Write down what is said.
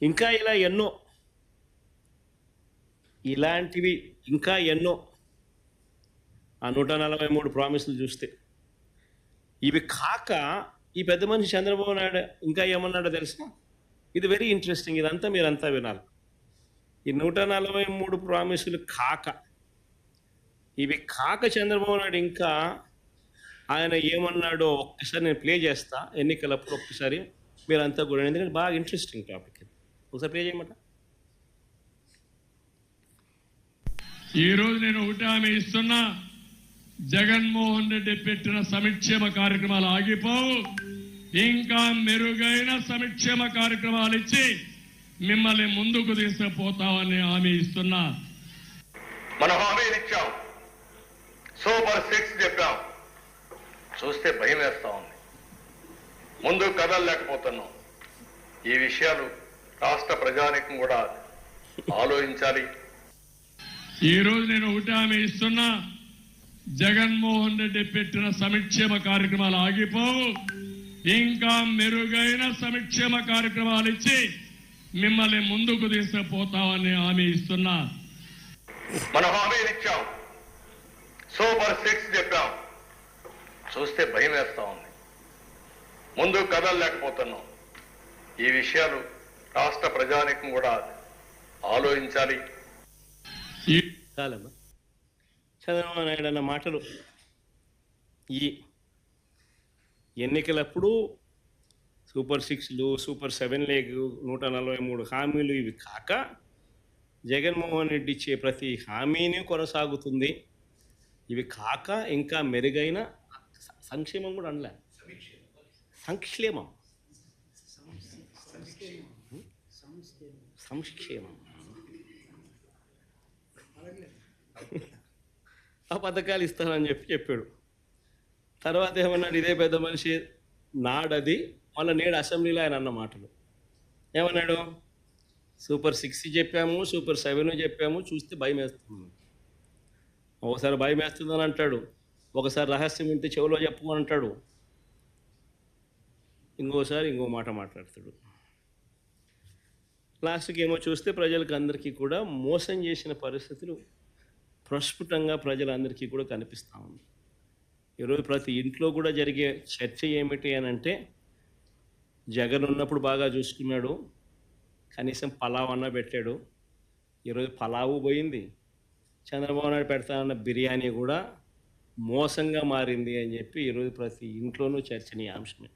ఇంకా ఇలా ఎన్నో ఇలాంటివి ఇంకా ఎన్నో ఆ 143 ప్రామిసులు చూస్తే ఇవి కాక ఈ పెద్ద మనిషి చంద్రబాబు నాయుడు ఇంకా ఏమన్నాడో తెలుసా? ఇది వెరీ ఇంట్రెస్టింగ్. ఇదంతా మీరంతా వినాలి. ఈ 143 ప్రామిసులు కాక ఇవి కాక చంద్రబాబు నాయుడు ఇంకా ఆయన ఏమన్నాడో ఒక్కసారి నేను ప్లే చేస్తా. ఎన్నికలప్పుడు ఒక్కసారి మీరంతా కూడా, ఎందుకంటే బాగా ఇంట్రెస్టింగ్ టాపిక్ ఇది. ఒకసారి ప్లే చేయమంట. ఈరోజు నేను ఒకటి హామీ ఇస్తున్నా, జగన్మోహన్ రెడ్డి పెట్టిన సంక్షేమ కార్యక్రమాలు ఆగిపోవు. ఇంకా మెరుగైన సంక్షేమ కార్యక్రమాలు ఇచ్చి మిమ్మల్ని ముందుకు తీసుకుపోతామని హామీ ఇస్తున్నా. మనం హామీలు ఇచ్చాం, సూపర్ 6 చెప్పాం, చూస్తే భయం వేస్తా ఉంది. ముందు కదలలేకపోతున్నాం. ఈ విషయాలు రాష్ట్ర ప్రజానీకం కూడా ఆలోచించాలి. ఈరోజు నేను ఒకటి హామీ ఇస్తున్నా, జగన్మోహన్ రెడ్డి పెట్టిన సంక్షేమ కార్యక్రమాలు ఆగిపోవు. ఇంకా మెరుగైన సంక్షేమ కార్యక్రమాలు ఇచ్చి మిమ్మల్ని ముందుకు తీసుకుపోతామని హామీ ఇస్తున్నా. మనం హామీలు ఇచ్చాం, సూపర్ 6 చెప్పాం, చూస్తే భయం వేస్తా ఉంది. ముందు కదలలేకపోతున్నాం. ఈ విషయాలు రాష్ట్ర ప్రజానీకం కూడా ఆలోచించాలి. చాలమ్మా. చంద్రబాబు నాయుడు అన్న మాటలు ఈ ఎన్నికలప్పుడు సూపర్ 6లు, సూపర్ 7 లేగు, 143 హామీలు ఇవి కాక జగన్మోహన్ రెడ్డి ఇచ్చే ప్రతి హామీని కొనసాగుతుంది. ఇవి కాక ఇంకా మెరుగైన సంక్షేమం కూడా అనలే, సంక్షేమం సంక్షేమం ఆ పథకాలు ఇస్తానని చెప్పాడు. తర్వాత ఏమన్నాడు ఇదే పెద్ద మనిషి నాడది, మళ్ళీ నేడు అసెంబ్లీలో ఆయన అన్న మాటలు ఏమన్నాడు? సూపర్ 6 చెప్పాము, సూపర్ 7 చెప్పాము, చూస్తే భయం వేస్తుంది. ఒకసారి భయం వేస్తుందని అంటాడు, ఒకసారి రహస్యం వింటే చెవిలో చెప్పమని అంటాడు, ఇంకోసారి ఇంకో మాట మాట్లాడతాడు. లాస్ట్కి ఏమో చూస్తే ప్రజలకు అందరికీ కూడా మోసం చేసిన పరిస్థితులు ప్రస్ఫుటంగా ప్రజలందరికీ కూడా కనిపిస్తూ ఉంది. ఈరోజు ప్రతి ఇంట్లో కూడా జరిగే చర్చ ఏమిటి అని అంటే, జగన్ ఉన్నప్పుడు బాగా చూసుకున్నాడు, కనీసం పలావ్ అన్న పెట్టాడు. ఈరోజు పలావు పోయింది, చంద్రబాబు నాయుడు పెడతానన్న బిర్యానీ కూడా మోసంగా మారింది అని చెప్పి ఈరోజు ప్రతి ఇంట్లోనూ చర్చనీయాంశమే.